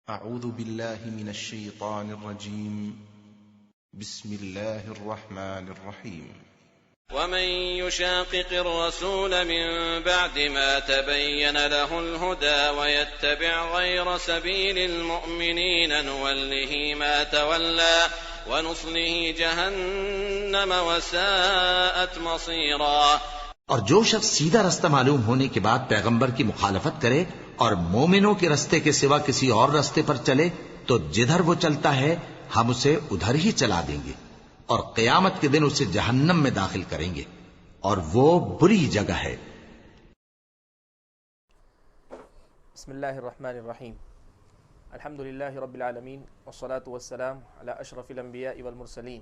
أعوذ بالله من الشيطان الرجيم. بسم الله الرحمن الرحيم. ومن يشاقق الرسول من بعد ما تبين له الهدى ويتبع غير سبيل المؤمنين نوله ما تولى ونصله جهنم وساءت مصيرا. اور جو شخص سیدھا رستہ معلوم ہونے کے بعد پیغمبر کی مخالفت کرے اور مومنوں کے رستے کے سوا کسی اور رستے پر چلے تو جدھر وہ چلتا ہے ہم اسے ادھر ہی چلا دیں گے اور قیامت کے دن اسے جہنم میں داخل کریں گے اور وہ بری جگہ ہے. بسم اللہ الرحمن الرحیم. الحمد للہ رب العالمین والصلاة والسلام علی اشرف الانبیاء والمرسلین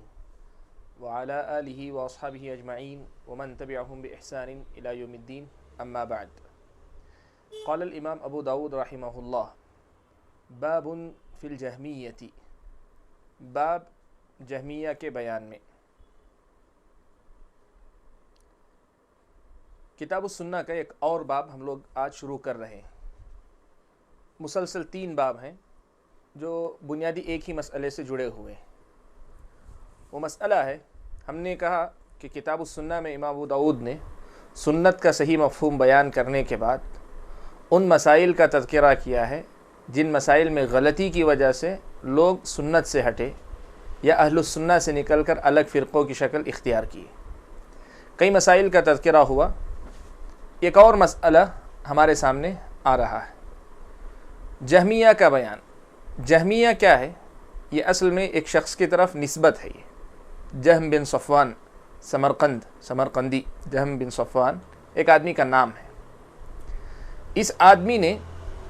وعلى آلہ واصحابہ اجمعین ومن تبعهم بإحسان الى یوم الدین. اما بعد. قال الامام ابو داود رحمہ اللہ باب فی الجہمیۃ، باب جہمیہ کے بیان میں. کتاب السنہ کا ایک اور باب ہم لوگ آج شروع کر رہے ہیں. مسلسل 3 باب ہیں جو بنیادی ایک ہی مسئلے سے جڑے ہوئے ہیں. وہ مسئلہ ہے، ہم نے کہا کہ کتاب السنہ میں امام ابو داود نے سنت کا صحیح مفہوم بیان کرنے کے بعد ان مسائل کا تذکرہ کیا ہے جن مسائل میں غلطی کی وجہ سے لوگ سنت سے ہٹے یا اہل السنہ سے نکل کر الگ فرقوں کی شکل اختیار کی. کئی مسائل کا تذکرہ ہوا. ایک اور مسئلہ ہمارے سامنے آ رہا ہے، جہمیہ کا بیان. جہمیہ کیا ہے؟ یہ اصل میں ایک شخص کی طرف نسبت ہے. یہ جہم بن صفوان سمرقندی، جہم بن صفوان ایک آدمی کا نام ہے. اس آدمی نے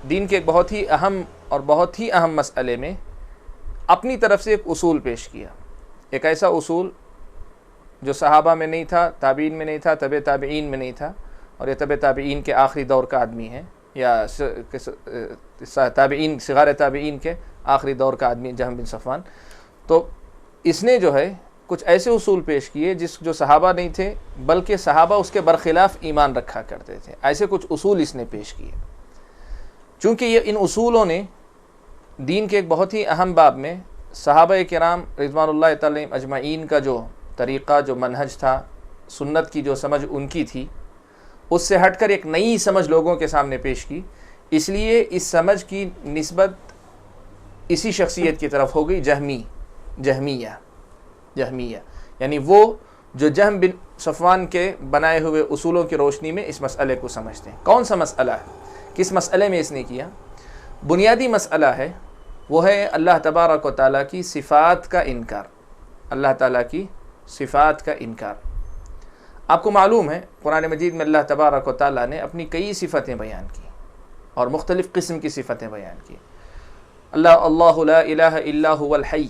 دین کے بہت ہی اہم مسئلے میں اپنی طرف سے ایک اصول پیش کیا. ایک ایسا اصول جو صحابہ میں نہیں تھا، تابعین میں نہیں تھا، تبع تابعین میں نہیں تھا، اور یہ تبع تابعین کے آخری دور کا آدمی ہے، یا تابعین صغار تابعین کے آخری دور کا آدمی جہم بن صفوان. تو اس نے جو ہے کچھ ایسے اصول پیش کیے جو صحابہ نہیں تھے بلکہ صحابہ اس کے برخلاف ایمان رکھا کرتے تھے. ایسے کچھ اصول اس نے پیش کیے. چونکہ یہ ان اصولوں نے دین کے ایک بہت ہی اہم باب میں صحابہ کرام رضوان اللہ تعالی اجمعین کا جو طریقہ، جو منہج تھا، سنت کی جو سمجھ ان کی تھی، اس سے ہٹ کر ایک نئی سمجھ لوگوں کے سامنے پیش کی. اس لیے اس سمجھ کی نسبت اسی شخصیت کی طرف ہو گئی، جہمیہ. یعنی وہ جو جہم بن صفوان کے بنائے ہوئے اصولوں کی روشنی میں اس مسئلے کو سمجھتے ہیں. کون سا مسئلہ ہے؟ کس مسئلے میں اس نے کیا؟ بنیادی مسئلہ ہے، وہ ہے اللہ تبارک و تعالیٰ کی صفات کا انکار. اللہ تعالیٰ کی صفات کا انکار. آپ کو معلوم ہے قرآن مجید میں اللہ تبارک و تعالیٰ نے اپنی کئی صفتیں بیان کی اور مختلف قسم کی صفتیں بیان کی. اللہ لا الہ الا هو الحی،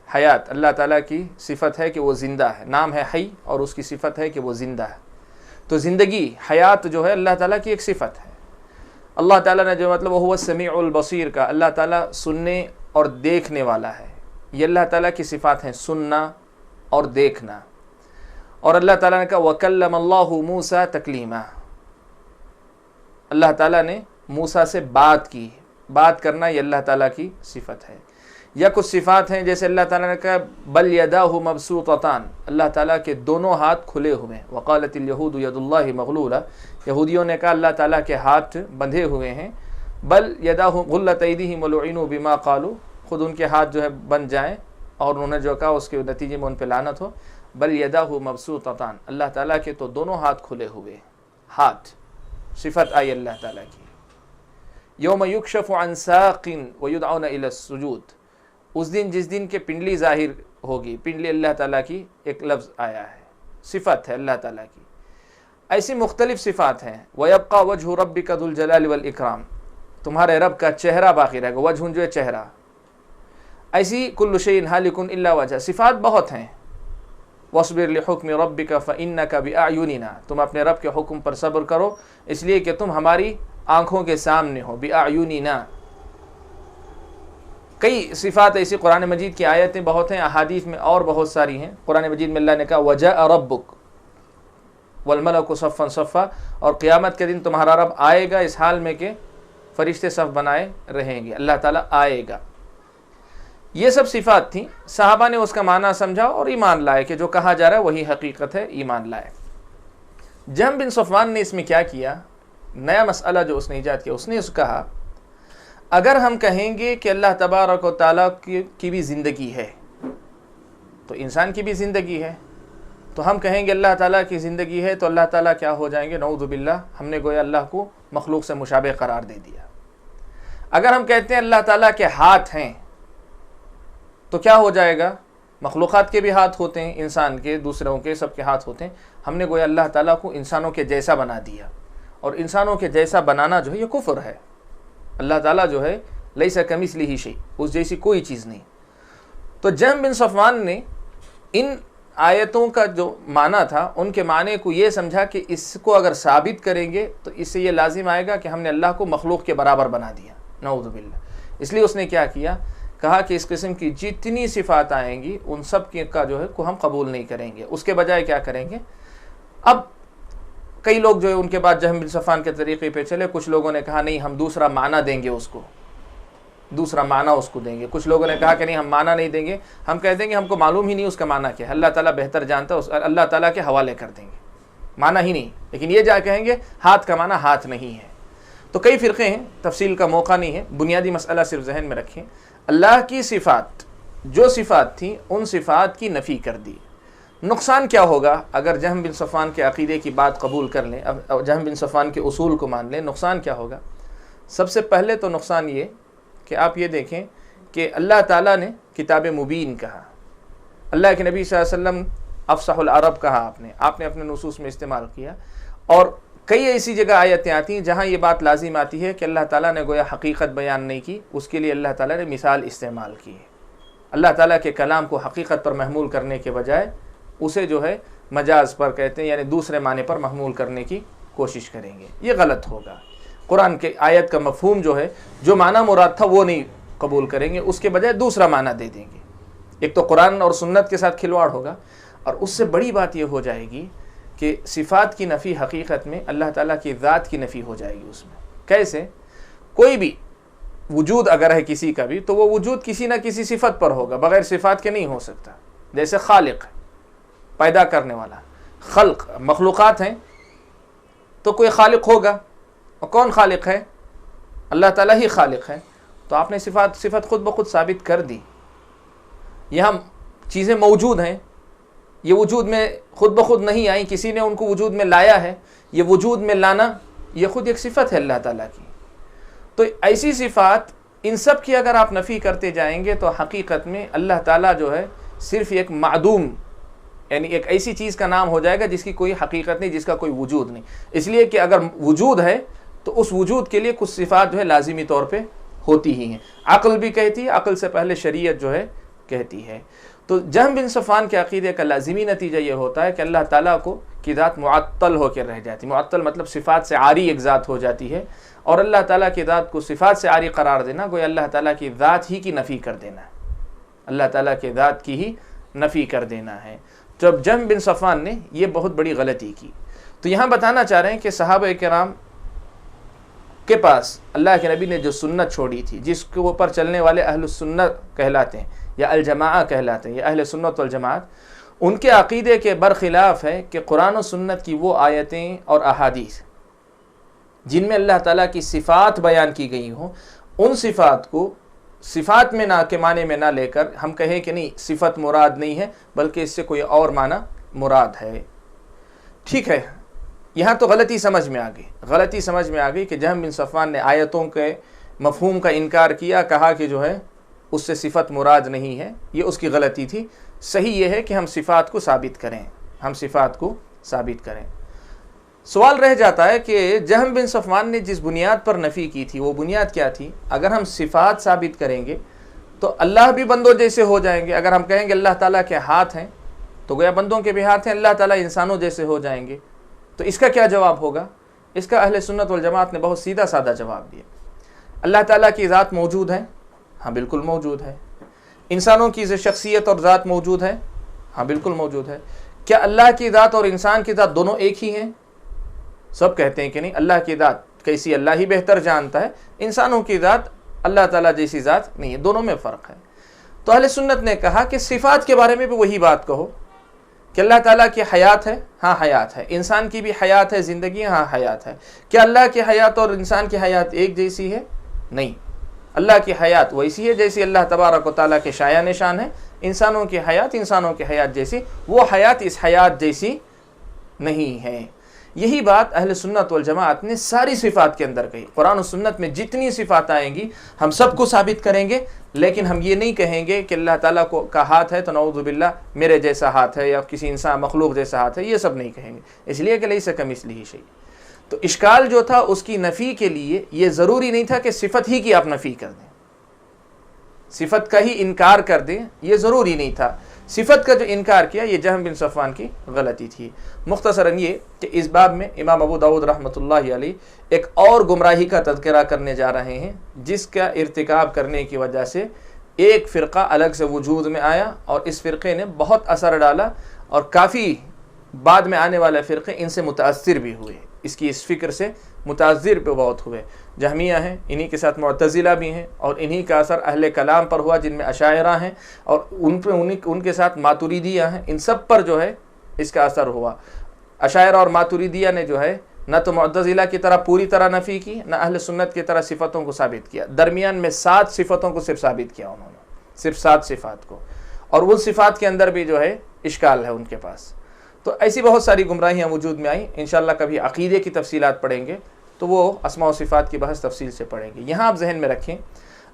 حیات. اللہ تعالیٰ کی صفت ہے کہ وہ زندہ ہے، نام ہے حی، اور اس کی صفت ہے کہ وہ زندہ ہے. تو زندگی، حیات جو ہے اللہ تعالیٰ کی ایک صفت ہے. اللہ تعالیٰ نے جو وہ السمیع البصیر کا، اللہ تعالیٰ سننے اور دیکھنے والا ہے. یہ اللہ تعالیٰ کی صفات ہیں، سننا اور دیکھنا. اور اللہ تعالیٰ نے کہا وَكَلَّمَ اللَّهُ مُوسَى تَكْلِيمًا، اللہ تعالیٰ نے موسیٰ سے بات کی. بات کرنا یہ اللہ تعالیٰ کی صفت ہے. یا کچھ صفات ہیں جیسے اللہ تعالیٰ نے کہا بل یداہ مبسوطتان، اللہ تعالیٰ کے دونوں ہاتھ کھلے ہوئے ہیں. وقالت الیہود ید اللہ مغلولہ، یہودیوں نے کہا اللہ تعالیٰ کے ہاتھ بندھے ہوئے ہیں. بل یداہ غلت ایدیہم ولعنوا بما قالوا، خود ان کے ہاتھ جو ہے بند جائیں اور انہوں نے جو کہا اس کے نتیجے میں ان پہ لعنت ہو. بل یداہ مبسوطتان، اللہ تعالیٰ کے تو دونوں ہاتھ کھلے ہوئے. ہاتھ صفت آئی اللہ تعالیٰ کی. یوم یکشف عن ساق ویدعون الی السجود، اس دن جس دن کے پنڈلی ظاہر ہوگی. پنڈلی اللہ تعالیٰ کی ایک لفظ آیا ہے، صفت ہے اللہ تعالیٰ کی. ایسی مختلف صفات ہیں. وَيَبْقَى وَجْهُ رَبِّكَ ذُو الْجَلَالِ وَالْإِكْرَامِ، تمہارے رب کا چہرہ باقی رہے گا. وجہ جو ہے چہرہ. ایسی کل شیء ہالک الا وجہ، صفات بہت ہیں. وَاصْبِرْ لِحُكْمِ رَبِّكَ فَإِنَّكَ بِأَعْيُنِنَا، تم اپنے رب کے حکم پر صبر کرو اس لیے کہ تم ہماری آنکھوں کے سامنے ہو. بِأَعْيُنِنَا. کئی صفات ایسی قرآن مجید کی آیتیں بہت ہیں، احادیث میں اور بہت ساری ہیں. قرآن مجید میں اللہ نے کہا وَجَاءَ رَبُّكَ وَالْمَلَكُ صَفًّا صَفًّا، اور قیامت کے دن تمہارا رب آئے گا اس حال میں کہ فرشتے صف بنائے رہیں گے، اللہ تعالیٰ آئے گا. یہ سب صفات تھیں. صحابہ نے اس کا معنی سمجھا اور ایمان لائے کہ جو کہا جا رہا ہے وہی حقیقت ہے، ایمان لائے. جہم بن صفوان نے اس میں کیا کیا، نیا مسئلہ جو اس نے ایجاد کیا، اس نے کہا اگر ہم کہیں گے کہ اللہ تبارک و تعالیٰ کی بھی زندگی ہے تو انسان کی بھی زندگی ہے، تو ہم کہیں گے اللہ تعالیٰ کی زندگی ہے تو اللہ تعالیٰ کیا ہو جائیں گے، نعوذ باللہ، ہم نے گویا اللہ کو مخلوق سے مشابہ قرار دے دیا. اگر ہم کہتے ہیں اللہ تعالیٰ کے ہاتھ ہیں تو کیا ہو جائے گا، مخلوقات کے بھی ہاتھ ہوتے ہیں، انسان کے، دوسروں کے، سب کے ہاتھ ہوتے ہیں، ہم نے گویا اللہ تعالیٰ کو انسانوں کے جیسا بنا دیا. اور انسانوں کے جیسا بنانا جو ہے یہ کفر ہے. اللہ تعالیٰ جو ہے لیس کمثلہ شیء، اس جیسی کوئی چیز نہیں. تو جہم بن صفوان نے ان آیتوں کا جو معنی تھا، ان کے معنی کو یہ سمجھا کہ اس کو اگر ثابت کریں گے تو اس سے یہ لازم آئے گا کہ ہم نے اللہ کو مخلوق کے برابر بنا دیا، نعوذ باللہ. اس لیے اس نے کیا کیا، کہا کہ اس قسم کی جتنی صفات آئیں گی ان سب کا جو ہے کو ہم قبول نہیں کریں گے. اس کے بجائے کیا کریں گے، اب کئی لوگ جو ہے ان کے بعد جہم بن صفوان کے طریقے پہ چلے. کچھ لوگوں نے کہا نہیں ہم دوسرا معنی دیں گے، اس کو دوسرا معنی اس کو دیں گے. کچھ لوگوں نے کہا کہ نہیں ہم معنی نہیں دیں گے، ہم کہہ دیں گے ہم کو معلوم ہی نہیں اس کا معنی کیا ہے، اللہ تعالیٰ بہتر جانتا ہے، اللہ تعالیٰ کے حوالے کر دیں گے، معنی ہی نہیں. لیکن یہ جا کہیں گے ہاتھ کا معنی ہاتھ نہیں ہے. تو کئی فرقے ہیں، تفصیل کا موقع نہیں ہے، بنیادی مسئلہ صرف ذہن میں رکھیں. اللہ کی صفات، جو صفات تھیں ان صفات کی نفی کر دی. نقصان کیا ہوگا اگر جہم بن صفوان کے عقیدے کی بات قبول کر لیں، جہم بن صفوان کے اصول کو مان لیں؟ نقصان کیا ہوگا؟ سب سے پہلے تو نقصان یہ کہ آپ یہ دیکھیں کہ اللہ تعالیٰ نے کتاب مبین کہا، اللہ کے نبی صلی اللہ علیہ وسلم افصح العرب کہا، آپ نے اپنے نصوص میں استعمال کیا. اور کئی ایسی جگہ آیتیں آتی ہیں جہاں یہ بات لازم آتی ہے کہ اللہ تعالیٰ نے گویا حقیقت بیان نہیں کی، اس کے لیے اللہ تعالیٰ نے مثال استعمال کی ہے. اللہ تعالیٰ کے کلام کو حقیقت پر محمول کرنے کے بجائے اسے جو ہے مجاز پر کہتے ہیں، یعنی دوسرے معنی پر محمول کرنے کی کوشش کریں گے. یہ غلط ہوگا. قرآن کے آیت کا مفہوم جو ہے، جو معنی مراد تھا وہ نہیں قبول کریں گے، اس کے بجائے دوسرا معنی دے دیں گے. ایک تو قرآن اور سنت کے ساتھ کھلواڑ ہوگا، اور اس سے بڑی بات یہ ہو جائے گی کہ صفات کی نفی حقیقت میں اللہ تعالیٰ کی ذات کی نفی ہو جائے گی. اس میں کیسے؟ کوئی بھی وجود اگر ہے کسی کا بھی تو وہ وجود کسی نہ کسی صفت پر ہوگا، بغیر صفات کے نہیں ہو سکتا. جیسے خالق، پیدا کرنے والا، خلق، مخلوقات ہیں تو کوئی خالق ہوگا، اور کون خالق ہے؟ اللہ تعالیٰ ہی خالق ہے. تو آپ نے صفت خود بخود ثابت کر دی. یہاں چیزیں موجود ہیں، یہ وجود میں خود بخود نہیں آئیں، کسی نے ان کو وجود میں لایا ہے. یہ وجود میں لانا یہ خود ایک صفت ہے اللہ تعالیٰ کی. تو ایسی صفات ان سب کی اگر آپ نفی کرتے جائیں گے تو حقیقت میں اللہ تعالیٰ جو ہے صرف ایک معدوم، یعنی ایک ایسی چیز کا نام ہو جائے گا جس کی کوئی حقیقت نہیں، جس کا کوئی وجود نہیں. اس لیے کہ اگر وجود ہے تو اس وجود کے لیے کچھ صفات جو ہے لازمی طور پہ ہوتی ہی ہیں. عقل بھی کہتی ہے، عقل سے پہلے شریعت جو ہے کہتی ہے. تو جہم بن صفوان کے عقیدے کا لازمی نتیجہ یہ ہوتا ہے کہ اللہ تعالیٰ کی ذات معطل ہو کے رہ جاتی. معطل مطلب صفات سے عاری ایک ذات ہو جاتی ہے، اور اللہ تعالیٰ کی ذات کو صفات سے عاری قرار دینا گویا اللہ تعالیٰ کی ذات ہی کی نفی کر دینا ہے. اللہ تعالیٰ کی ذات کی ہی نفی کر دینا ہے. جب جہم بن صفوان نے یہ بہت بڑی غلطی کی. تو یہاں بتانا چاہ رہے ہیں کہ صحابہ کرام کے پاس اللہ کے نبی نے جو سنت چھوڑی تھی، جس کے اوپر چلنے والے اہل السنت کہلاتے ہیں یا الجماعہ کہلاتے ہیں یا اہل سنت والجماعت، ان کے عقیدے کے برخلاف ہے کہ قرآن و سنت کی وہ آیتیں اور احادیث جن میں اللہ تعالیٰ کی صفات بیان کی گئی ہوں، ان صفات کو صفات میں نہ کے معنی میں نہ لے کر ہم کہیں کہ نہیں صفت مراد نہیں ہے بلکہ اس سے کوئی اور معنی مراد ہے. ٹھیک ہے، یہاں تو غلطی سمجھ میں آ گئی کہ جہم بن صفوان نے آیتوں کے مفہوم کا انکار کیا، کہا کہ جو ہے اس سے صفت مراد نہیں ہے. یہ اس کی غلطی تھی. صحیح یہ ہے کہ ہم صفات کو ثابت کریں. سوال رہ جاتا ہے کہ جہم بن صفوان نے جس بنیاد پر نفی کی تھی وہ بنیاد کیا تھی؟ اگر ہم صفات ثابت کریں گے تو اللہ بھی بندوں جیسے ہو جائیں گے. اگر ہم کہیں گے اللہ تعالیٰ کے ہاتھ ہیں تو گویا بندوں کے بھی ہاتھ ہیں، اللہ تعالیٰ انسانوں جیسے ہو جائیں گے. تو اس کا کیا جواب ہوگا؟ اس کا اہل سنت والجماعت نے بہت سیدھا سادہ جواب دیا. اللہ تعالیٰ کی ذات موجود ہے؟ ہاں بالکل موجود ہے. انسانوں کی شخصیت اور ذات موجود ہے؟ ہاں بالکل موجود ہے. کیا اللہ کی ذات اور انسان کی ذات دونوں ایک ہی ہیں؟ سب کہتے ہیں کہ نہیں، اللہ کی ذات کیسی اللہ ہی بہتر جانتا ہے، انسانوں کی ذات اللہ تعالیٰ جیسی ذات نہیں ہے، دونوں میں فرق ہے۔ تو اہل سنت نے کہا کہ صفات کے بارے میں بھی وہی بات کہو کہ اللہ تعالیٰ کی حیات ہے، ہاں حیات ہے، انسان کی بھی حیات ہے، زندگی، ہاں حیات ہے۔ کیا اللہ کی حیات اور انسان کی حیات ایک جیسی ہے؟ نہیں، اللہ کی حیات ویسی ہے جیسی اللہ تبارک و تعالیٰ کے شایع نشان ہے، انسانوں کی حیات انسانوں کی حیات جیسی، وہ حیات اس حیات جیسی نہیں ہے۔ یہی بات اہل سنت والجماعت نے ساری صفات کے اندر کہی۔ قرآن و سنت میں جتنی صفات آئیں گی ہم سب کو ثابت کریں گے، لیکن ہم یہ نہیں کہیں گے کہ اللہ تعالیٰ کا ہاتھ ہے تو نعوذ باللہ میرے جیسا ہاتھ ہے یا کسی انسان مخلوق جیسا ہاتھ ہے، یہ سب نہیں کہیں گے، اس لیے کہ لیس کمثلہ شیء۔ تو اشکال جو تھا اس کی نفی کے لیے یہ ضروری نہیں تھا کہ صفت ہی کی آپ نفی کر دیں، صفت کا ہی انکار کر دیں، یہ ضروری نہیں تھا۔ صفت کا جو انکار کیا یہ جہم بن صفوان کی غلطی تھی۔ مختصراً یہ کہ اس باب میں امام ابو داؤد رحمۃ اللہ علیہ ایک اور گمراہی کا تذکرہ کرنے جا رہے ہیں، جس کا ارتکاب کرنے کی وجہ سے ایک فرقہ الگ سے وجود میں آیا، اور اس فرقے نے بہت اثر ڈالا، اور کافی بعد میں آنے والے فرقے ان سے متاثر بھی ہوئے، اس فکر سے متاثر بھی بہت ہوئے۔ جہمیہ ہیں، انہی کے ساتھ معتزلہ بھی ہیں، اور انہی کا اثر اہل کلام پر ہوا جن میں اشاعرہ ہیں، اور ان کے ساتھ ماتریدیہ ہیں، ان سب پر جو ہے اس کا اثر ہوا۔ اشاعرہ اور ماتریدیہ نے جو ہے نہ تو معتزلہ کی طرح پوری طرح نفی کی، نہ اہل سنت کی طرح صفتوں کو ثابت کیا، درمیان میں 7 صفتوں کو صرف ثابت کیا انہوں نے، صرف 7 صفات کو، اور وہ صفات کے اندر بھی جو ہے اشکال ہے ان کے پاس۔ تو ایسی بہت ساری گمراہیاں وجود میں آئیں۔ انشاءاللہ کبھی عقیدے کی تفصیلات پڑھیں گے تو وہ اسماء و صفات کی بحث تفصیل سے پڑھیں گے۔ یہاں آپ ذہن میں رکھیں،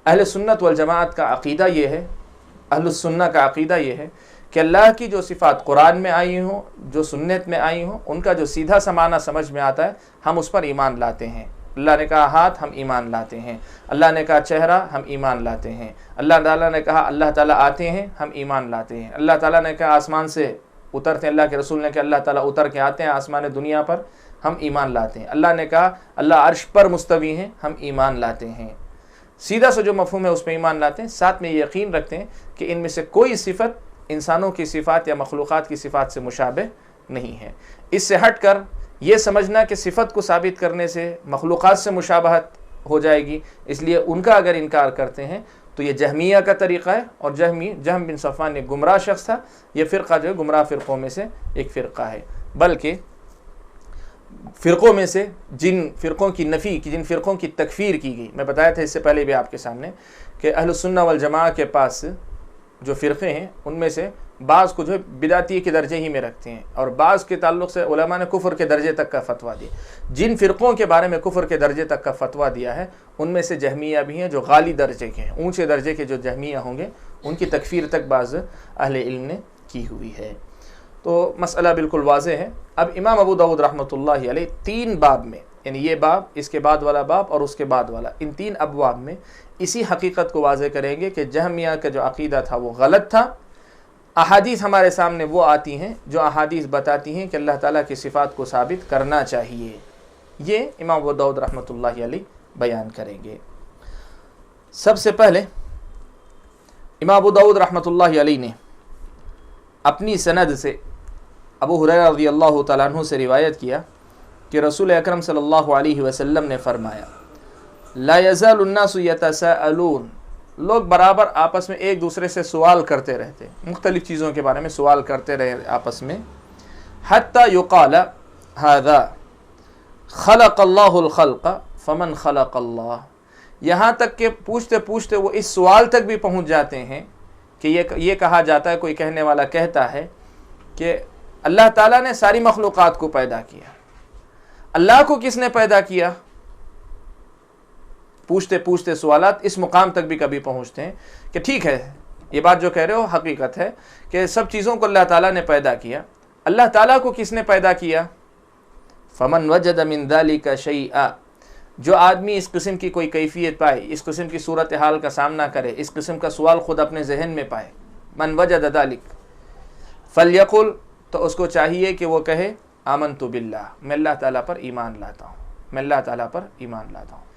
اہل سنت والجماعت کا عقیدہ یہ ہے، اہل السنہ کا عقیدہ یہ ہے کہ اللہ کی جو صفات قرآن میں آئی ہوں، جو سنت میں آئی ہوں، ان کا جو سیدھا سا معنی سمجھ میں آتا ہے ہم اس پر ایمان لاتے ہیں۔ اللہ نے کہا ہاتھ، ہم ایمان لاتے ہیں۔ اللہ نے کہا چہرہ، ہم ایمان لاتے ہیں۔ اللہ تعالیٰ نے کہا اللہ تعالیٰ آتے ہیں، ہم ایمان لاتے ہیں۔ اللہ تعالیٰ نے کہا آسمان سے اترتے ہیں، اللہ کے رسول نے کہا اللہ تعالیٰ اتر کے آتے ہیں آسمان دنیا پر، ہم ایمان لاتے ہیں۔ اللہ نے کہا اللہ عرش پر مستوی ہیں، ہم ایمان لاتے ہیں۔ سیدھا سا جو مفہوم ہے اس پہ ایمان لاتے ہیں، ساتھ میں یہ یقین رکھتے ہیں کہ ان میں سے کوئی صفت انسانوں کی صفات یا مخلوقات کی صفات سے مشابہ نہیں ہے۔ اس سے ہٹ کر یہ سمجھنا کہ صفت کو ثابت کرنے سے مخلوقات سے مشابہت ہو جائے گی، اس لیے ان کا اگر انکار کرتے ہیں تو یہ جہمیہ کا طریقہ ہے، اور جہم بن صفوان ایک گمراہ شخص تھا۔ یہ فرقہ جو ہے گمراہ فرقوں میں سے ایک فرقہ ہے، بلکہ فرقوں میں سے جن فرقوں کی نفی کی، جن فرقوں کی تکفیر کی گئی، میں بتایا تھا اس سے پہلے بھی آپ کے سامنے کہ اہل السنہ والجماعہ کے پاس جو فرقے ہیں ان میں سے بعض کو جو ہے بدعتی کے درجے ہی میں رکھتے ہیں، اور بعض کے تعلق سے علماء نے کفر کے درجے تک کا فتویٰ دیا۔ جن فرقوں کے بارے میں کفر کے درجے تک کا فتویٰ دیا ہے ان میں سے جہمیہ بھی ہیں، جو غالی درجے کے ہیں، اونچے درجے کے جو جہمیہ ہوں گے ان کی تکفیر تک بعض اہل علم نے کی ہوئی ہے۔ تو مسئلہ بالکل واضح ہے۔ اب امام ابو داؤد رحمۃ اللہ علیہ 3 باب میں، یعنی یہ باب، اس کے بعد والا باب اور اس کے بعد والا، ان 3 ابواب میں اسی حقیقت کو واضح کریں گے کہ جہمیہ کا جو عقیدہ تھا وہ غلط تھا۔ احادیث ہمارے سامنے وہ آتی ہیں جو احادیث بتاتی ہیں کہ اللہ تعالیٰ کی صفات کو ثابت کرنا چاہیے، یہ امام ابو داؤد رحمۃ اللہ علیہ بیان کریں گے۔ سب سے پہلے امام ابو داؤد رحمۃ اللہ علیہ نے اپنی سند سے ابو ہریرہ رضی اللہ تعالیٰ عنہ سے روایت کیا کہ رسول اکرم صلی اللہ علیہ وسلم نے فرمایا لا یزال الناس یتساءلون، لوگ برابر آپس میں ایک دوسرے سے سوال کرتے رہتے، مختلف چیزوں کے بارے میں سوال کرتے رہے آپس میں، حتی یقال ھذا خلق اللہ الخلق فمن خلق اللہ، یہاں تک کہ پوچھتے پوچھتے وہ اس سوال تک بھی پہنچ جاتے ہیں کہ یہ کہا جاتا ہے، کوئی کہنے والا کہتا ہے کہ اللہ تعالیٰ نے ساری مخلوقات کو پیدا کیا، اللہ کو کس نے پیدا کیا؟ پوچھتے پوچھتے سوالات اس مقام تک بھی کبھی پہنچتے ہیں کہ ٹھیک ہے یہ بات جو کہہ رہے ہو حقیقت ہے کہ سب چیزوں کو اللہ تعالیٰ نے پیدا کیا، اللہ تعالیٰ کو کس نے پیدا کیا؟ فمن وجد من ذلك شیئا، جو آدمی اس قسم کی کوئی کیفیت پائے، اس قسم کی صورتحال کا سامنا کرے، اس قسم کا سوال خود اپنے ذہن میں پائے، من وجد ذلك فلیقل، تو اس کو چاہیے کہ وہ کہے آمنت باللہ، میں اللہ تعالیٰ پر ایمان لاتا ہوں، میں اللہ تعالیٰ پر ایمان لاتا ہوں۔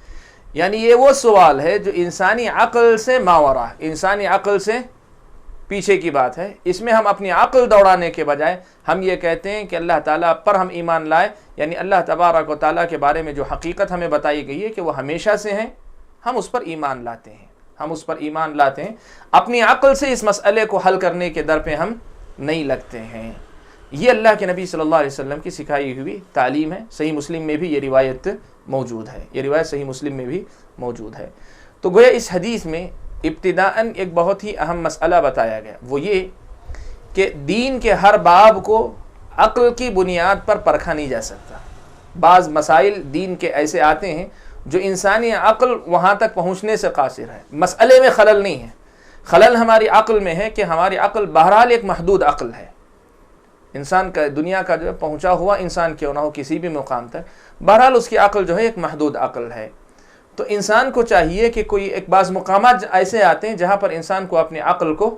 یعنی یہ وہ سوال ہے جو انسانی عقل سے ماورا، انسانی عقل سے پیچھے کی بات ہے. اس میں ہم اپنی عقل دوڑانے کے بجائے ہم یہ کہتے ہیں کہ اللہ تعالیٰ پر ہم ایمان لائے، یعنی اللہ تبارک و تعالیٰ کے بارے میں جو حقیقت ہمیں بتائی گئی ہے کہ وہ ہمیشہ سے ہیں، ہم اس پر ایمان لاتے ہیں، ہم اس پر ایمان لاتے ہیں. اپنی عقل سے اس مسئلے کو حل کرنے کے در پہ ہم نہیں لگتے ہیں. یہ اللہ کے نبی صلی اللہ علیہ وسلم کی سکھائی ہوئی تعلیم ہے. صحیح مسلم میں بھی یہ روایت موجود ہے، یہ روایت صحیح مسلم میں بھی موجود ہے. تو گویا اس حدیث میں ابتداءً ایک بہت ہی اہم مسئلہ بتایا گیا، وہ یہ کہ دین کے ہر باب کو عقل کی بنیاد پر پرکھا نہیں جا سکتا. بعض مسائل دین کے ایسے آتے ہیں جو انسانی عقل وہاں تک پہنچنے سے قاصر ہے. مسئلے میں خلل نہیں ہے، خلل ہماری عقل میں ہے کہ ہماری عقل بہرحال ایک محدود عقل ہے. انسان کا دنیا کا جو پہنچا ہوا انسان کیوں نہ ہو کسی بھی مقام تک، بہرحال اس کی عقل جو ہے ایک محدود عقل ہے. تو انسان کو چاہیے کہ کوئی ایک بعض مقامات ایسے آتے ہیں جہاں پر انسان کو اپنی عقل کو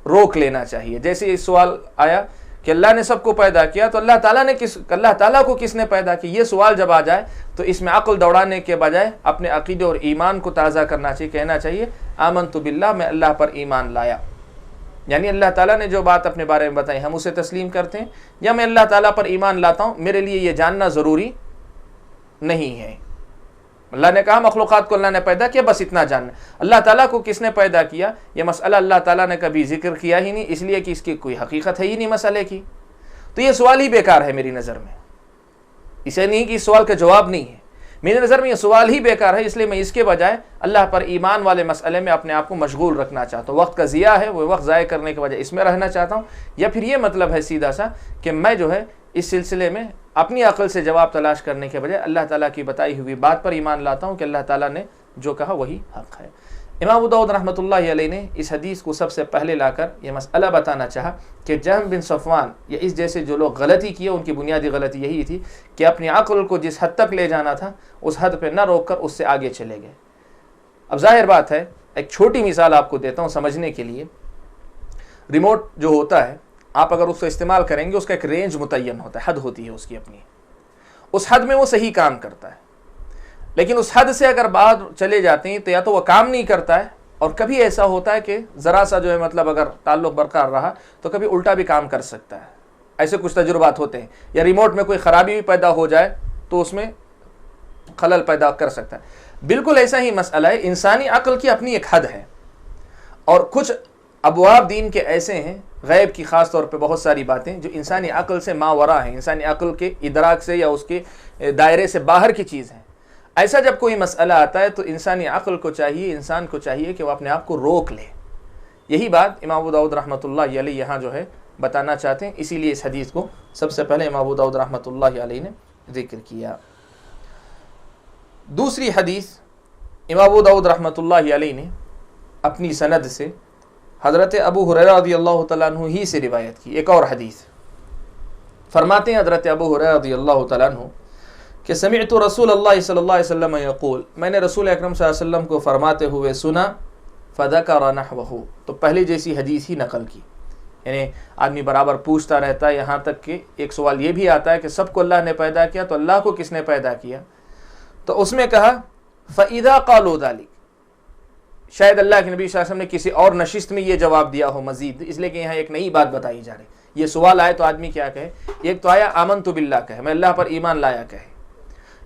روک لینا چاہیے. جیسے یہ سوال آیا کہ اللہ نے سب کو پیدا کیا تو اللہ تعالیٰ کو کس نے پیدا کیا، یہ سوال جب آ جائے تو اس میں عقل دوڑانے کے بجائے اپنے عقیدے اور ایمان کو تازہ کرنا چاہیے. کہنا چاہیے آمنت باللہ، میں اللہ پر ایمان لایا، یعنی اللہ تعالیٰ نے جو بات اپنے بارے میں بتائی ہم اسے تسلیم کرتے ہیں، یا میں اللہ تعالیٰ پر ایمان لاتا ہوں، میرے لیے یہ جاننا ضروری نہیں ہے. اللہ نے کہا مخلوقات کو اللہ نے پیدا کیا، بس اتنا جاننا. اللہ تعالیٰ کو کس نے پیدا کیا یہ مسئلہ اللہ تعالیٰ نے کبھی ذکر کیا ہی نہیں، اس لیے کہ اس کی کوئی حقیقت ہے ہی نہیں مسئلے کی. تو یہ سوال ہی بیکار ہے میری نظر میں. اسے نہیں کہ اس سوال کا جواب نہیں ہے، میری نظر میں یہ سوال ہی بیکار ہے. اس لیے میں اس کے بجائے اللہ پر ایمان والے مسئلے میں اپنے آپ کو مشغول رکھنا چاہتا ہوں. وقت کا ضیاع ہے، وہ وقت ضائع کرنے کے بجائے اس میں رہنا چاہتا ہوں. یا پھر یہ مطلب ہے سیدھا سا کہ میں جو ہے اس سلسلے میں اپنی عقل سے جواب تلاش کرنے کے بجائے اللہ تعالیٰ کی بتائی ہوئی بات پر ایمان لاتا ہوں کہ اللہ تعالیٰ نے جو کہا وہی حق ہے. امام ابو داؤد رحمۃ اللہ علیہ نے اس حدیث کو سب سے پہلے لا کر یہ مسئلہ بتانا چاہا کہ جہم بن صفوان یا اس جیسے جو لوگ غلطی کیے ان کی بنیادی غلطی یہی تھی کہ اپنی عقل کو جس حد تک لے جانا تھا اس حد پہ نہ روک کر اس سے آگے چلے گئے. اب ظاہر بات ہے، ایک چھوٹی مثال آپ کو دیتا ہوں سمجھنے کے لیے. ریموٹ جو ہوتا ہے آپ اگر اس کو استعمال کریں گے اس کا ایک رینج متعین ہوتا ہے، حد ہوتی ہے اس کی اپنی، اس حد میں وہ صحیح کام کرتا ہے. لیکن اس حد سے اگر باہر چلے جاتے ہیں تو یا تو وہ کام نہیں کرتا ہے، اور کبھی ایسا ہوتا ہے کہ ذرا سا جو ہے مطلب اگر تعلق برقرار رہا تو کبھی الٹا بھی کام کر سکتا ہے. ایسے کچھ تجربات ہوتے ہیں. یا ریموٹ میں کوئی خرابی بھی پیدا ہو جائے تو اس میں خلل پیدا کر سکتا ہے. بالکل ایسا ہی مسئلہ ہے. انسانی عقل کی اپنی ایک حد ہے، اور کچھ ابواب دین کے ایسے ہیں، غیب کی خاص طور پہ بہت ساری باتیں جو انسانی عقل سے ماوراء ہیں، انسانی عقل کے ادراک سے یا اس کے دائرے سے باہر کی چیز ہیں. ایسا جب کوئی مسئلہ آتا ہے تو انسانی عقل کو چاہیے، انسان کو چاہیے کہ وہ اپنے آپ کو روک لے. یہی بات امام ابو داؤد رحمۃ اللہ علیہ یہاں جو ہے بتانا چاہتے ہیں، اسی لیے اس حدیث کو سب سے پہلے امام ابو داؤد رحمۃ اللہ علیہ نے ذکر کیا. دوسری حدیث امام ابو داؤد رحمۃ اللہ علیہ نے اپنی سند سے حضرت ابو ہریرہ رضی اللہ تعالیٰ عنہ ہی سے روایت کی. ایک اور حدیث فرماتے ہیں حضرت ابو ہریرہ رضی اللہ تعالیٰ عنہ کہ سمعت رسول اللہ صلی اللہ علیہ وسلم یقول، میں نے رسول اکرم صلی اللہ علیہ وسلم کو فرماتے ہوئے سنا، فذکر نحوہ، تو پہلے جیسی حدیث ہی نقل کی. یعنی آدمی برابر پوچھتا رہتا ہے، یہاں تک کہ ایک سوال یہ بھی آتا ہے کہ سب کو اللہ نے پیدا کیا تو اللہ کو کس نے پیدا کیا؟ تو اس میں کہا فَإِذَا قَالُوا ذَلِكَ، شاید اللہ کے نبی صلی اللہ علیہ وسلم نے کسی اور نشست میں یہ جواب دیا ہو مزید، اس لیے کہ یہاں ایک نئی بات بتائی جا رہی. یہ سوال آئے تو آدمی کیا کہے؟ ایک تو آیا آمنت باللہ کہے، میں اللہ پر ایمان لایا کہے.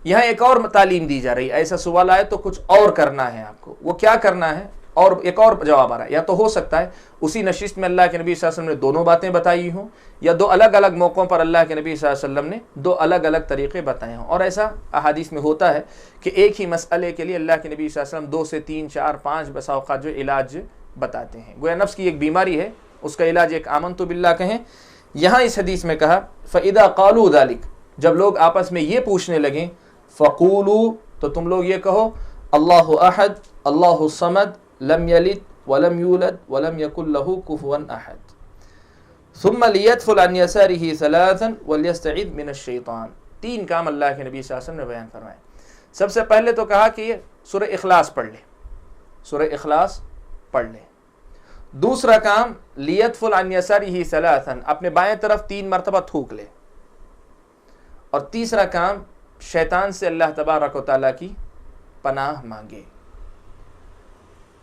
یہاں ایک اور تعلیم دی جا رہی ہے، ایسا سوال آئے تو کچھ اور کرنا ہے آپ کو. وہ کیا کرنا ہے؟ اور ایک اور جواب آ رہا ہے. یا تو ہو سکتا ہے اسی نشست میں اللہ کے نبی صلی اللہ علیہ وسلم نے دونوں باتیں بتائی ہوں، یا دو الگ الگ موقعوں پر اللہ کے نبی صلی اللہ علیہ وسلم نے دو الگ الگ طریقے بتائے ہوں. اور ایسا احادیث میں ہوتا ہے کہ ایک ہی مسئلے کے لیے اللہ کے نبی صلی اللہ علیہ وسلم 2 سے 3 4 5 بسا اوقات جو علاج بتاتے ہیں. گویا نفس کی ایک بیماری ہے، اس کا علاج ایک آمنت باللہ کہیں. یہاں اس حدیث میں کہا فَإِذَا قَالُوا ذَلِكَ، جب لوگ آپس میں یہ پوچھنے لگیں فَقُولُوا، تو تم لوگ یہ کہو اللہ احد اللہ الصمد لم یلد ولم یولد ولم یکن له کفوا احد ثم لیدفل عن یسارہ ثلاثا ولیستعذ من الشیطان. 3 کام اللہ کے نبی صلی اللہ علیہ وسلم نے بیان فرمائے. سب سے پہلے تو کہا کہ یہ سورہ اخلاص پڑھ لے، سورہ اخلاص پڑھ لے. دوسرا کام لیدفل عن یسارہ ثلاثا، اپنے بائیں طرف 3 مرتبہ تھوک لے. اور تیسرا کام شیطان سے اللہ تبارک و تعالیٰ کی پناہ مانگے.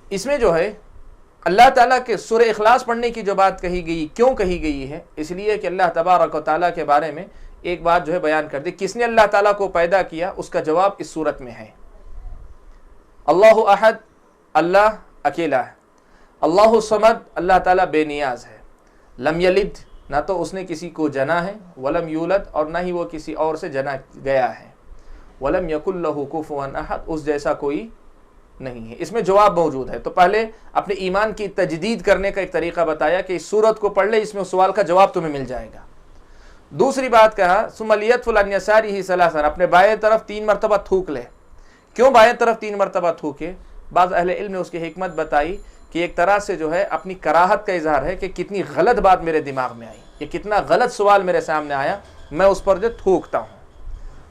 اس میں جو ہے اللہ تعالیٰ کے سورہ اخلاص پڑھنے کی جو بات کہی گئی، کیوں کہی گئی ہے؟ اس لیے کہ اللہ تبارک و تعالیٰ کے بارے میں ایک بات جو ہے بیان کر دی، کس نے اللہ تعالیٰ کو پیدا کیا، اس کا جواب اس صورت میں ہے۔ اللہ احد، اللہ اکیلا ہے۔ اللہ الصمد، اللہ تعالیٰ بے نیاز ہے۔ لم یلد، نہ تو اس نے کسی کو جنا ہے، ولم یولد، اور نہ ہی وہ کسی اور سے جنا گیا ہے۔ ولم یکن لہ کفوا احد، اس جیسا کوئی نہیں ہے۔ اس میں جواب موجود ہے۔ تو پہلے اپنے ایمان کی تجدید کرنے کا ایک طریقہ بتایا کہ اس سورت کو پڑھ لے، اس میں اس سوال کا جواب تمہیں مل جائے گا۔ دوسری بات کہا ثم لیطفل عن یسارہ ثلاثا، اپنے بائیں طرف 3 مرتبہ تھوک لے۔ کیوں بائیں طرف 3 مرتبہ تھوکے؟ بعض اہل علم نے اس کی حکمت بتائی کہ ایک طرح سے جو ہے اپنی کراہت کا اظہار ہے کہ کتنی غلط بات میرے دماغ میں آئی، یہ کتنا غلط سوال میرے سامنے آیا، میں اس پر جو تھوکتا ہوں،